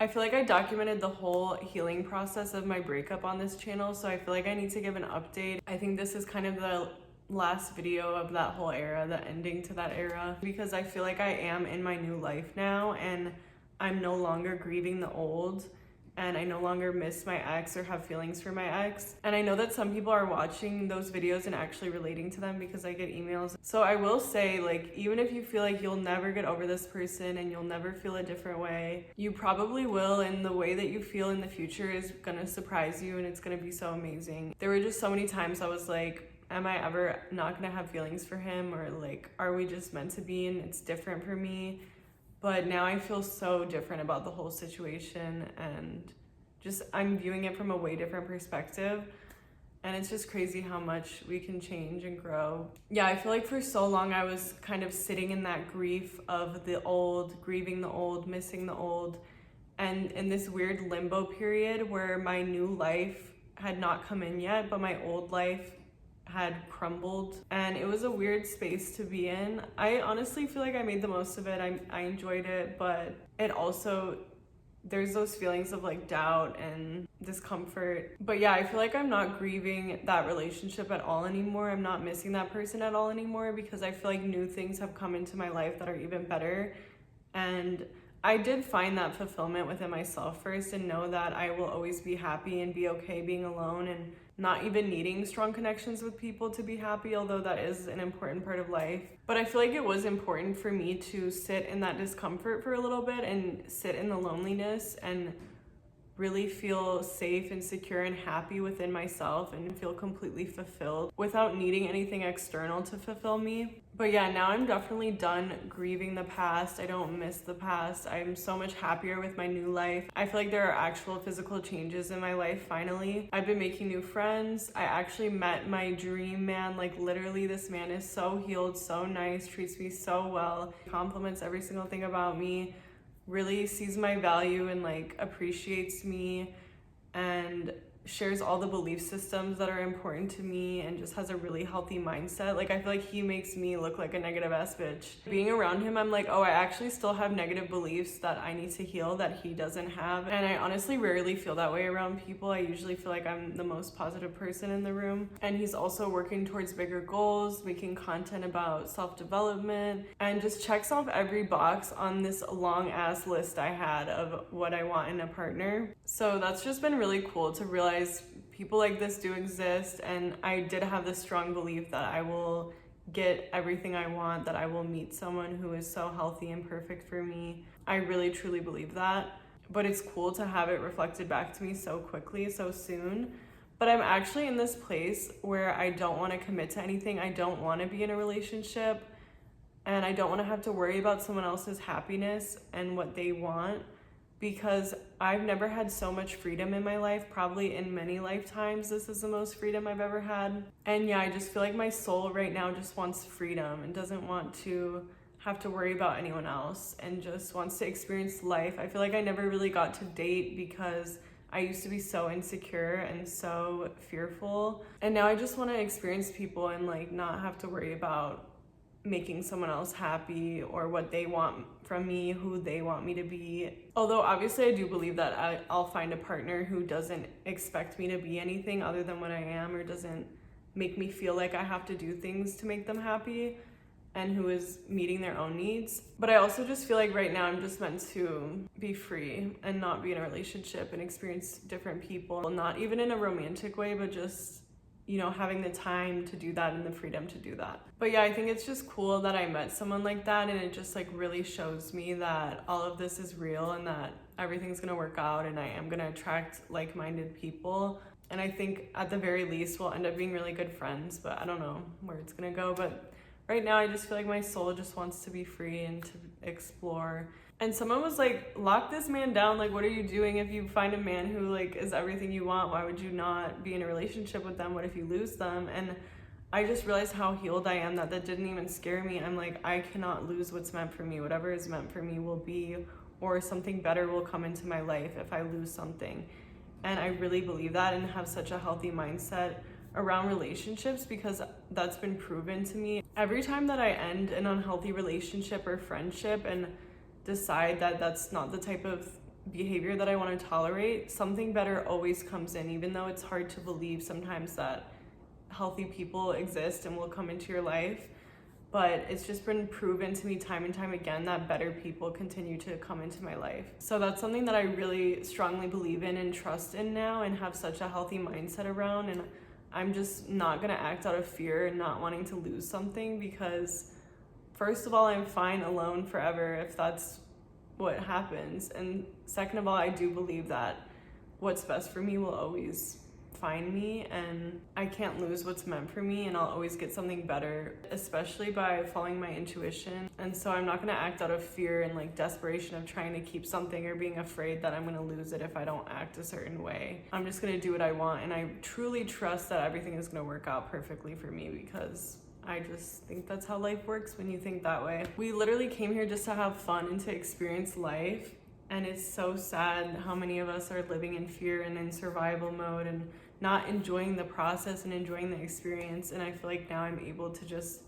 I feel like I documented the whole healing process of my breakup on this channel, so I feel like I need to give an update. I think this is kind of the last video of that whole era, the ending to that era, because I feel like I am in my new life now and I'm no longer grieving the old, and I no longer miss my ex or have feelings for my ex. And I know that some people are watching those videos and actually relating to them because I get emails. So I will say, like, even if you feel like you'll never get over this person and you'll never feel a different way, you probably will, and the way that you feel in the future is gonna surprise you and it's gonna be so amazing. There were just so many times I was like, am I ever not gonna have feelings for him? Or like, are we just meant to be and it's different for me? But now I feel so different about the whole situation, and just I'm viewing it from a way different perspective. And it's just crazy how much we can change and grow. Yeah, I feel like for so long I was kind of sitting in that grief of the old, grieving the old, missing the old, and in this weird limbo period where my new life had not come in yet, but my old life had crumbled, and it was a weird space to be in. I honestly feel like I made the most of it. I enjoyed it, but it also, there's those feelings of like doubt and discomfort. But yeah, I feel like I'm not grieving that relationship at all anymore. I'm not missing that person at all anymore, because I feel like new things have come into my life that are even better. And I did find that fulfillment within myself first, and know that I will always be happy and be okay being alone and not even needing strong connections with people to be happy, although that is an important part of life. But I feel like it was important for me to sit in that discomfort for a little bit and sit in the loneliness and really feel safe and secure and happy within myself and feel completely fulfilled without needing anything external to fulfill me. But yeah, now I'm definitely done grieving the past. I don't miss the past. I'm so much happier with my new life. I feel like there are actual physical changes in my life finally. I've been making new friends. I actually met my dream man. Like, literally, this man is so healed, so nice, treats me so well, compliments every single thing about me, really sees my value and like appreciates me and shares all the belief systems that are important to me and just has a really healthy mindset. Like, I feel like he makes me look like a negative ass bitch. Being around him, I'm like, oh, I actually still have negative beliefs that I need to heal that he doesn't have. And I honestly rarely feel that way around people. I usually feel like I'm the most positive person in the room. And he's also working towards bigger goals, making content about self-development, and just checks off every box on this long ass list I had of what I want in a partner. So that's just been really cool to realize people like this do exist, and I did have this strong belief that I will get everything I want, that I will meet someone who is so healthy and perfect for me. I really truly believe that, but it's cool to have it reflected back to me so quickly, so soon. But I'm actually in this place where I don't want to commit to anything. I don't want to be in a relationship, and I don't want to have to worry about someone else's happiness and what they want, because I've never had so much freedom in my life. Probably in many lifetimes, this is the most freedom I've ever had. And yeah, I just feel like my soul right now just wants freedom and doesn't want to have to worry about anyone else and just wants to experience life. I feel like I never really got to date because I used to be so insecure and so fearful. And now I just want to experience people and like not have to worry about making someone else happy or what they want from me, who they want me to be. Although obviously I do believe that I'll find a partner who doesn't expect me to be anything other than what I am, or doesn't make me feel like I have to do things to make them happy, and who is meeting their own needs. But I also just feel like right now I'm just meant to be free and not be in a relationship and experience different people, not even in a romantic way, but just, you know, having the time to do that and the freedom to do that. But yeah, I think it's just cool that I met someone like that, and it just like really shows me that all of this is real and that everything's gonna work out and I am gonna attract like-minded people. And I think at the very least we'll end up being really good friends, but I don't know where it's gonna go. But right now I just feel like my soul just wants to be free and to explore. And someone was like, lock this man down. Like, what are you doing? If you find a man who like is everything you want, why would you not be in a relationship with them? What if you lose them? And I just realized how healed I am that didn't even scare me. I'm like, I cannot lose what's meant for me. Whatever is meant for me will be, or something better will come into my life if I lose something. And I really believe that and have such a healthy mindset around relationships, because that's been proven to me. Every time that I end an unhealthy relationship or friendship and decide that that's not the type of behavior that I want to tolerate, something better always comes in, even though it's hard to believe sometimes that healthy people exist and will come into your life. But it's just been proven to me time and time again that better people continue to come into my life. So that's something that I really strongly believe in and trust in now and have such a healthy mindset around. And I'm just not gonna act out of fear and not wanting to lose something, because first of all, I'm fine alone forever if that's what happens. And second of all, I do believe that what's best for me will always find me, and I can't lose what's meant for me, and I'll always get something better, especially by following my intuition. And so I'm not gonna act out of fear and like desperation of trying to keep something or being afraid that I'm gonna lose it if I don't act a certain way. I'm just gonna do what I want, and I truly trust that everything is gonna work out perfectly for me, because I just think that's how life works when you think that way. We literally came here just to have fun and to experience life, and it's so sad how many of us are living in fear and in survival mode and not enjoying the process and enjoying the experience. And I feel like now I'm able to just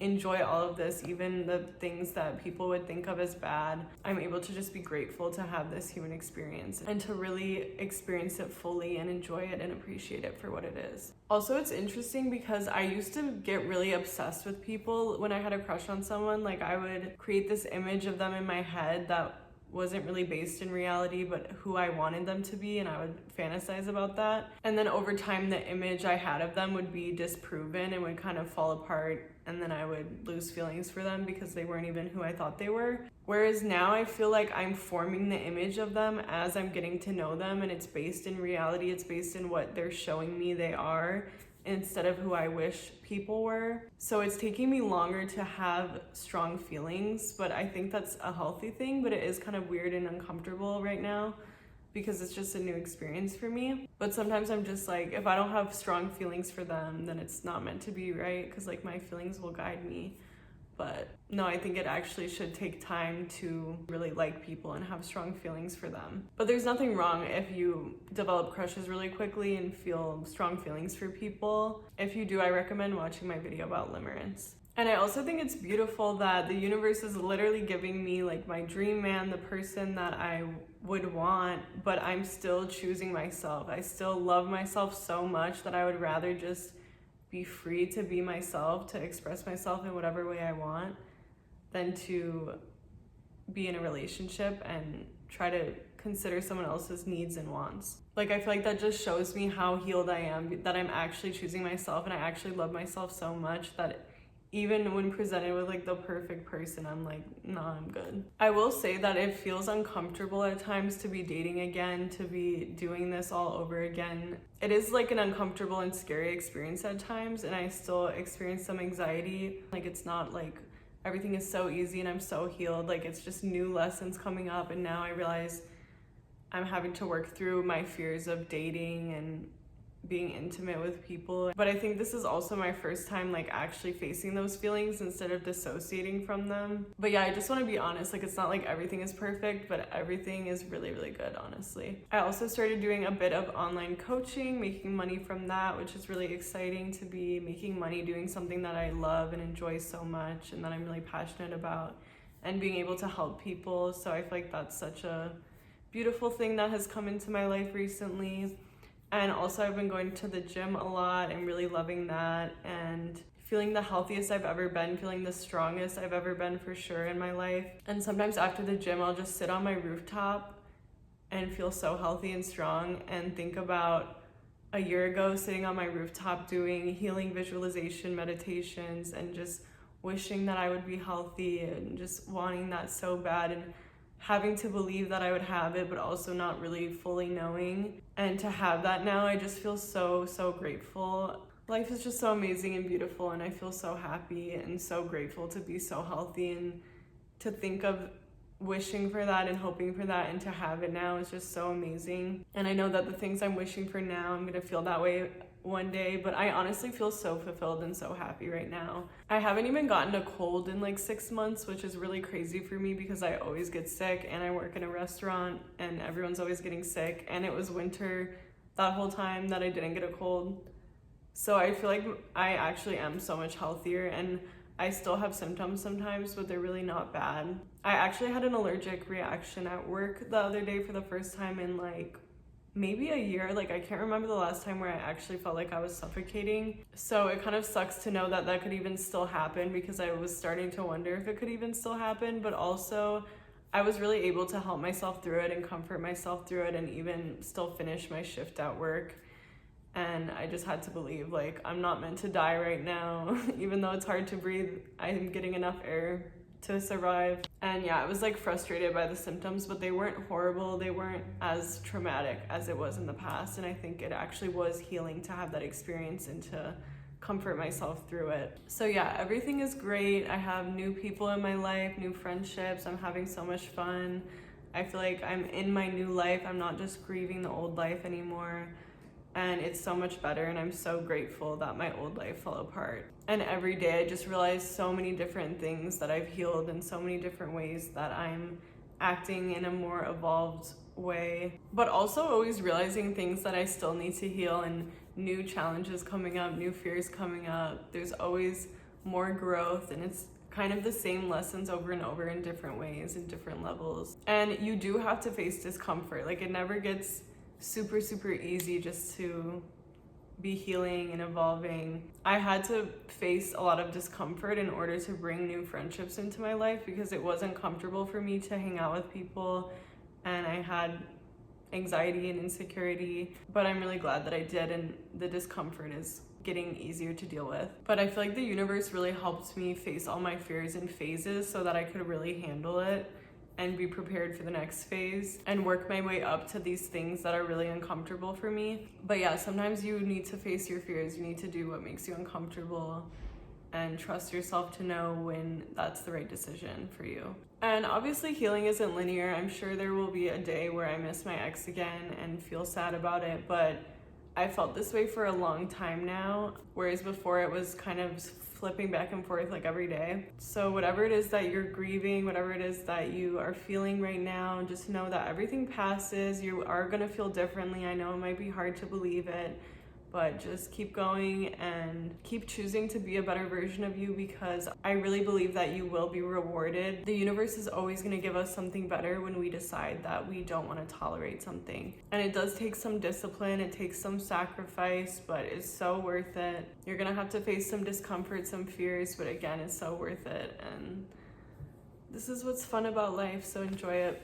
enjoy all of this, even the things that people would think of as bad. I'm able to just be grateful to have this human experience and to really experience it fully and enjoy it and appreciate it for what it is. Also, it's interesting because I used to get really obsessed with people when I had a crush on someone. Like, I would create this image of them in my head that wasn't really based in reality, but who I wanted them to be, and I would fantasize about that. And then over time, the image I had of them would be disproven and would kind of fall apart, and then I would lose feelings for them because they weren't even who I thought they were. Whereas now I feel like I'm forming the image of them as I'm getting to know them, and it's based in reality, it's based in what they're showing me they are, instead of who I wish people were. So it's taking me longer to have strong feelings, but I think that's a healthy thing, but it is kind of weird and uncomfortable right now because it's just a new experience for me. But sometimes I'm just like, if I don't have strong feelings for them, then it's not meant to be, right? Because like my feelings will guide me. But no, I think it actually should take time to really like people and have strong feelings for them. But there's nothing wrong if you develop crushes really quickly and feel strong feelings for people. If you do, I recommend watching my video about limerence. And I also think it's beautiful that the universe is literally giving me like my dream man, the person that I would want, but I'm still choosing myself. I still love myself so much that I would rather just be free to be myself, to express myself in whatever way I want, than to be in a relationship and try to consider someone else's needs and wants. Like, I feel like that just shows me how healed I am, that I'm actually choosing myself, and I actually love myself so much that even when presented with like the perfect person, I'm like, nah, I'm good. I will say that it feels uncomfortable at times to be dating again, to be doing this all over again. It is like an uncomfortable and scary experience at times, and I still experience some anxiety. Like, it's not like everything is so easy and I'm so healed. Like, it's just new lessons coming up, and now I realize I'm having to work through my fears of dating and being intimate with people. But I think this is also my first time like actually facing those feelings instead of dissociating from them. But yeah, I just want to be honest, like, it's not like everything is perfect, but everything is really, really good, honestly. I also started doing a bit of online coaching, making money from that, which is really exciting, to be making money doing something that I love and enjoy so much and that I'm really passionate about, and being able to help people. So I feel like that's such a beautiful thing that has come into my life recently. And also, I've been going to the gym a lot and really loving that, and feeling the healthiest I've ever been, feeling the strongest I've ever been for sure in my life. And sometimes after the gym, I'll just sit on my rooftop and feel so healthy and strong, and think about a year ago sitting on my rooftop doing healing visualization meditations and just wishing that I would be healthy and just wanting that so bad, and having to believe that I would have it, but also not really fully knowing. And to have that now, I just feel so, so grateful. Life is just so amazing and beautiful, and I feel so happy and so grateful to be so healthy, and to think of wishing for that and hoping for that and to have it now is just so amazing. And I know that the things I'm wishing for now, I'm gonna feel that way one day, but I honestly feel so fulfilled and so happy right now. I haven't even gotten a cold in like 6 months, which is really crazy for me because I always get sick, and I work in a restaurant and everyone's always getting sick, and it was winter that whole time that I didn't get a cold. So I feel like I actually am so much healthier, and I still have symptoms sometimes, but they're really not bad. I actually had an allergic reaction at work the other day for the first time in like maybe a year. Like I can't remember the last time where I actually felt like I was suffocating. So it kind of sucks to know that that could even still happen, because I was starting to wonder if it could even still happen. But also I was really able to help myself through it and comfort myself through it, and even still finish my shift at work. And I just had to believe, like, I'm not meant to die right now. Even though it's hard to breathe, I'm getting enough air to survive. And yeah, I was like frustrated by the symptoms, but they weren't horrible. They weren't as traumatic as it was in the past. And I think it actually was healing to have that experience and to comfort myself through it. So yeah, everything is great. I have new people in my life, new friendships. I'm having so much fun. I feel like I'm in my new life. I'm not just grieving the old life anymore. And it's so much better, and I'm so grateful that my old life fell apart. And every day I just realize so many different things that I've healed, in so many different ways that I'm acting in a more evolved way, but also always realizing things that I still need to heal, and new challenges coming up, new fears coming up. There's always more growth, and it's kind of the same lessons over and over in different ways, in different levels. And you do have to face discomfort. Like it never gets super easy just to be healing and evolving. I had to face a lot of discomfort in order to bring new friendships into my life, because it wasn't comfortable for me to hang out with people, and I had anxiety and insecurity, but I'm really glad that I did, and the discomfort is getting easier to deal with. But I feel like the universe really helped me face all my fears in phases so that I could really handle it and be prepared for the next phase and work my way up to these things that are really uncomfortable for me. But yeah, sometimes you need to face your fears. You need to do what makes you uncomfortable and trust yourself to know when that's the right decision for you. And obviously healing isn't linear. I'm sure there will be a day where I miss my ex again and feel sad about it, but I felt this way for a long time now, whereas before it was kind of flipping back and forth like every day. So whatever it is that you're grieving, whatever it is that you are feeling right now, just know that everything passes. You are gonna feel differently. I know it might be hard to believe it, but just keep going and keep choosing to be a better version of you, because I really believe that you will be rewarded. The universe is always going to give us something better when we decide that we don't want to tolerate something. And it does take some discipline, it takes some sacrifice, but it's so worth it. You're going to have to face some discomfort, some fears, but again, it's so worth it. And this is what's fun about life, so enjoy it.